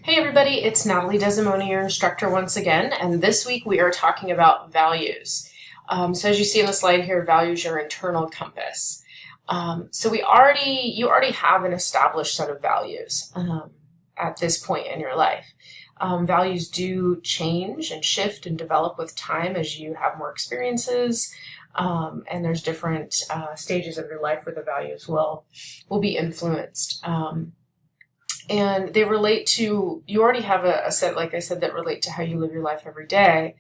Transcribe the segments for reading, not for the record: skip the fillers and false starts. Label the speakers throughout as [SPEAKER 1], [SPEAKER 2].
[SPEAKER 1] Hey everybody, it's Natalie Desimone, your instructor once again, and this week we are talking about values. So as you see in the slide here, values your internal compass. So you already have an established set of values at this point in your life. Values do change and shift and develop with time as you have more experiences, and there's different stages of your life where the values will be influenced. And they relate to, you already have a set, like I said, that relate to how you live your life every day.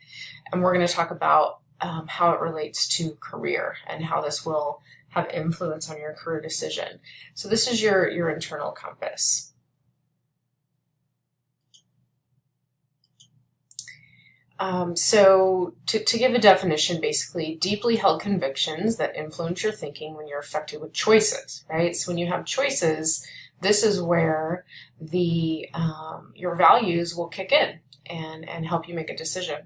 [SPEAKER 1] And we're going to talk about how it relates to career and how this will have influence on your career decision. So this is your internal compass. So to give a definition, basically, deeply held convictions that influence your thinking when you're affected with choices, right? So when you have choices, this is where your values will kick in and help you make a decision.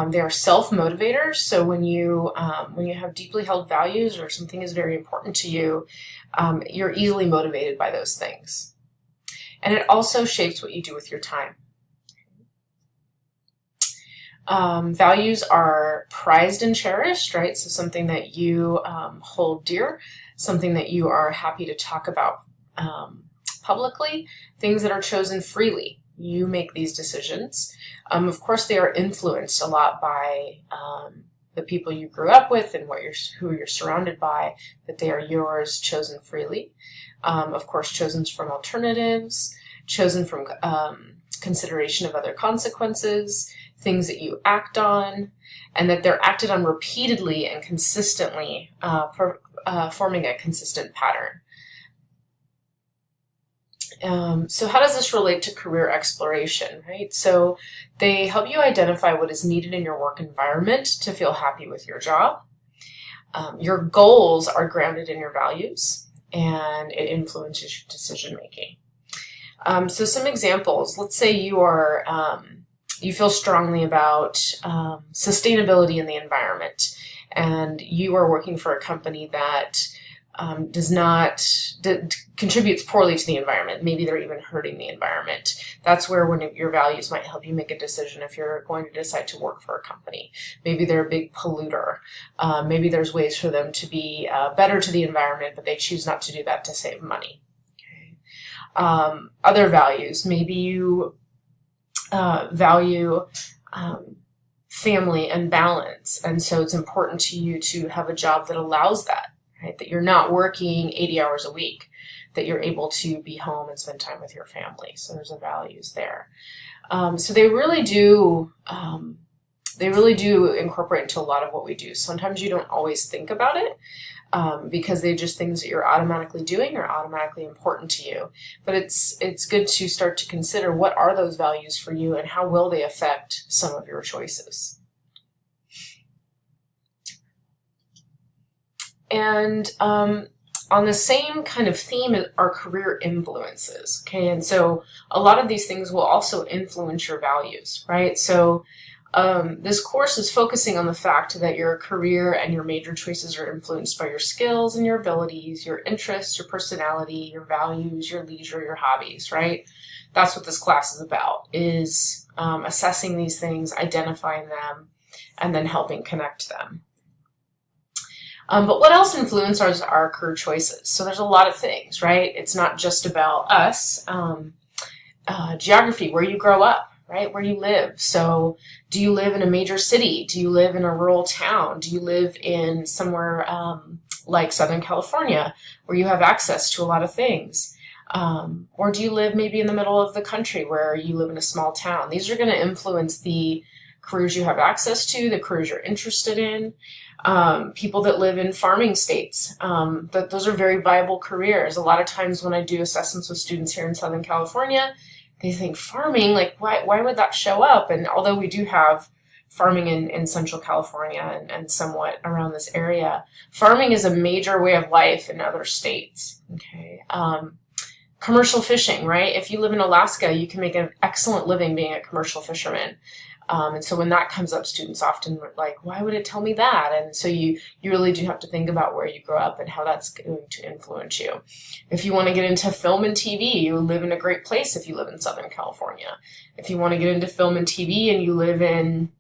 [SPEAKER 1] They are self-motivators, so when you have deeply held values or something is very important to you, you're easily motivated by those things. And it also shapes what you do with your time. Values are prized and cherished, right? So something that you hold dear, something that you are happy to talk about publicly, things that are chosen freely. You make these decisions. Of course, they are influenced a lot by the people you grew up with and who you're surrounded by, but they are yours, chosen freely. Of course, chosen from alternatives, chosen from consideration of other consequences, things that you act on, and that they're acted on repeatedly and consistently, forming a consistent pattern. So how does this relate to career exploration, right? So they help you identify what is needed in your work environment to feel happy with your job. Your goals are grounded in your values, and it influences your decision making. So some examples. Let's say you feel strongly about sustainability in the environment, and you are working for a company that contributes poorly to the environment. Maybe they're even hurting the environment. That's where your values might help you make a decision if you're going to decide to work for a company. Maybe they're a big polluter. Maybe there's ways for them to be better to the environment, but they choose not to do that to save money. Okay. Other values, maybe you value family and balance, and so it's important to you to have a job that allows that. Right? That you're not working 80 hours a week, that you're able to be home and spend time with your family. So there's a values there. So they really do incorporate into a lot of what we do. Sometimes you don't always think about it because they're just things that you're automatically doing or automatically important to you. But it's good to start to consider what are those values for you and how will they affect some of your choices. And on the same kind of theme are career influences, okay? And so a lot of these things will also influence your values, right? So this course is focusing on the fact that your career and your major choices are influenced by your skills and your abilities, your interests, your personality, your values, your leisure, your hobbies, right? That's what this class is about, is assessing these things, identifying them, and then helping connect them. But what else influences our career choices? So there's a lot of things, right? It's not just about us. Geography, where you grow up, right? Where you live. So do you live in a major city? Do you live in a rural town? Do you live in somewhere like Southern California where you have access to a lot of things? Or do you live maybe in the middle of the country where you live in a small town? These are going to influence the careers you have access to, the careers you're interested in. People that live in farming states, those are very viable careers. A lot of times when I do assessments with students here in Southern California, they think farming, like why would that show up? And although we do have farming in Central California and somewhat around this area, farming is a major way of life in other states. Okay. Commercial fishing, right? If you live in Alaska, you can make an excellent living being a commercial fisherman. And so when that comes up, students often are like, why would it tell me that? And so you really do have to think about where you grow up and how that's going to influence you. If you want to get into film and TV, you live in a great place if you live in Southern California. If you want to get into film and TV and you live in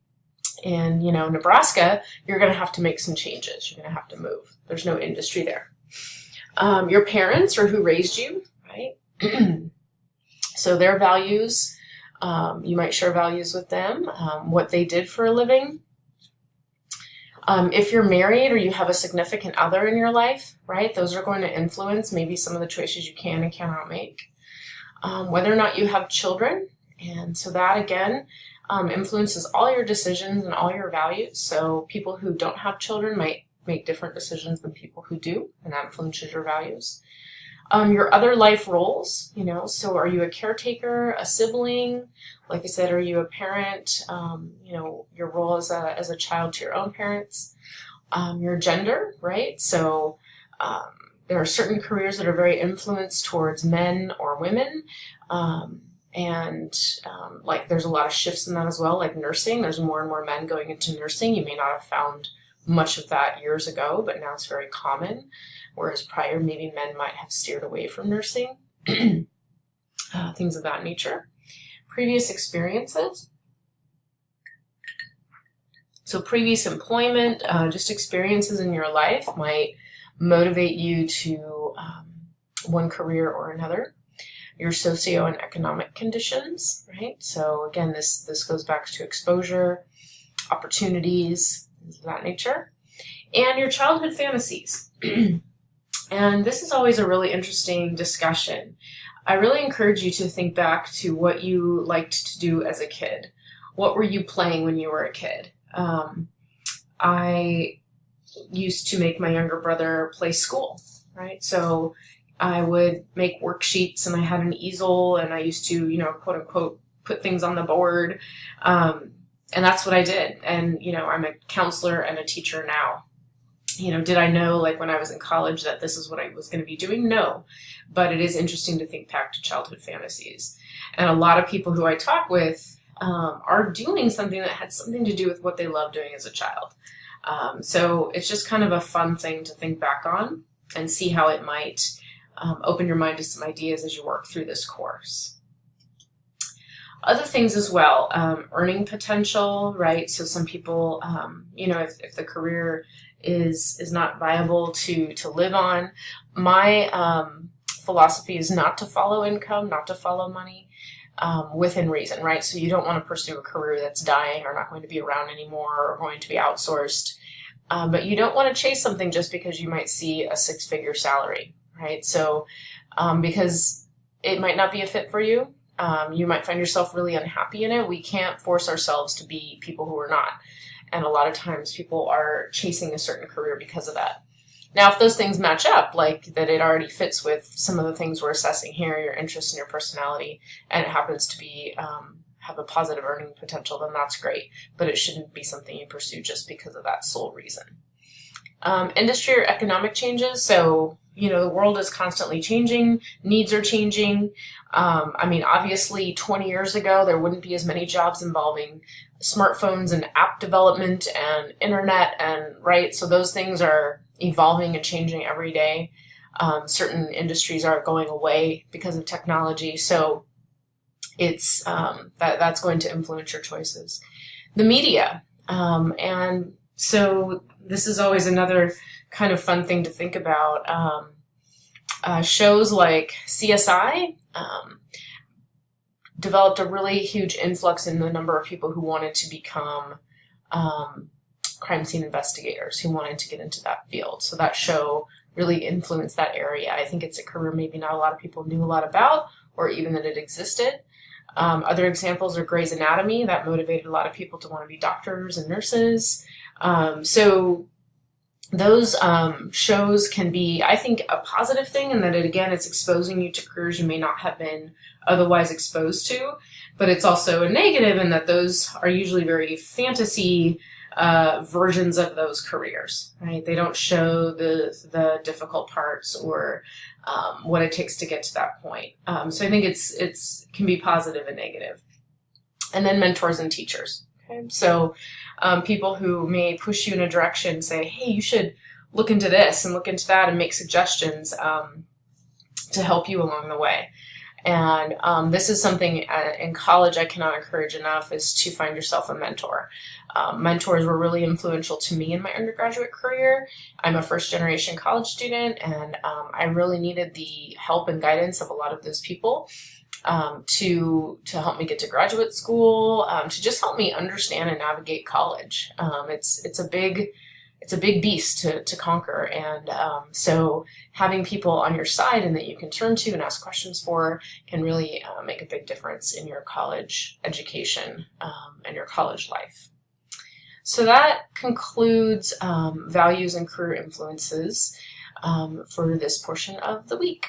[SPEAKER 1] Nebraska, you're going to have to make some changes. You're going to have to move. There's no industry there. Your parents or who raised you, right? So their values, you might share values with them, what they did for a living. If you're married or you have a significant other in your life, right, those are going to influence maybe some of the choices you can and cannot make. Whether or not you have children, and so that again influences all your decisions and all your values. So people who don't have children might make different decisions than people who do, and that influences your values. Your other life roles, so are you a caretaker, a sibling? Like I said, are you a parent? Your role as a child to your own parents. Your gender, right? So there are certain careers that are very influenced towards men or women. Like there's a lot of shifts in that as well, like nursing. There's more and more men going into nursing. You may not have found much of that years ago, but now it's very common. Whereas prior, maybe men might have steered away from nursing, things of that nature. Previous experiences. So previous employment, just experiences in your life might motivate you to one career or another. Your socio and economic conditions, right? So again, this goes back to exposure, opportunities, things of that nature. And your childhood fantasies. And this is always a really interesting discussion. I really encourage you to think back to what you liked to do as a kid. What were you playing when you were a kid? I used to make my younger brother play school, right? So I would make worksheets and I had an easel and I used to, quote unquote, put things on the board. And that's what I did. And, I'm a counselor and a teacher now. Did I know, like when I was in college, that this is what I was going to be doing? No. But it is interesting to think back to childhood fantasies. And a lot of people who I talk with are doing something that had something to do with what they loved doing as a child. So it's just kind of a fun thing to think back on and see how it might open your mind to some ideas as you work through this course. Other things as well, earning potential, right? So some people, if the career is not viable to live on. My philosophy is not to follow income, not to follow money, within reason, right? So you don't want to pursue a career that's dying or not going to be around anymore or going to be outsourced. But you don't want to chase something just because you might see a 6-figure salary, right? So because it might not be a fit for you, you might find yourself really unhappy in it. We can't force ourselves to be people who are not. And a lot of times people are chasing a certain career because of that. Now, if those things match up, like that it already fits with some of the things we're assessing here, your interests and your personality, and it happens to be have a positive earning potential, then that's great. But it shouldn't be something you pursue just because of that sole reason. Industry or economic changes. So, the world is constantly changing. Needs are changing. Obviously 20 years ago, there wouldn't be as many jobs involving smartphones and app development and internet right. So those things are evolving and changing every day. Certain industries are going away because of technology. So it's, that's going to influence your choices. The media. And so this is always another kind of fun thing to think about. Shows like CSI developed a really huge influx in the number of people who wanted to become crime scene investigators, who wanted to get into that field. So that show really influenced that area. I think it's a career maybe not a lot of people knew a lot about, or even that it existed. Other examples are Grey's Anatomy. That motivated a lot of people to want to be doctors and nurses. So those shows can be, I think, a positive thing in that it's exposing you to careers you may not have been otherwise exposed to, but it's also a negative in that those are usually very fantasy versions of those careers, right? They don't show the difficult parts or what it takes to get to that point. So I think it's can be positive and negative. And then mentors and teachers. Okay? So people who may push you in a direction, say, hey, you should look into this and look into that and make suggestions to help you along the way. And this is something in college I cannot encourage enough, is to find yourself a mentor. Mentors were really influential to me in my undergraduate career. I'm a first-generation college student, and I really needed the help and guidance of a lot of those people to help me get to graduate school, to just help me understand and navigate college. It's a big beast to conquer, and so having people on your side and that you can turn to and ask questions for can really make a big difference in your college education and your college life. So that concludes values and career influences for this portion of the week.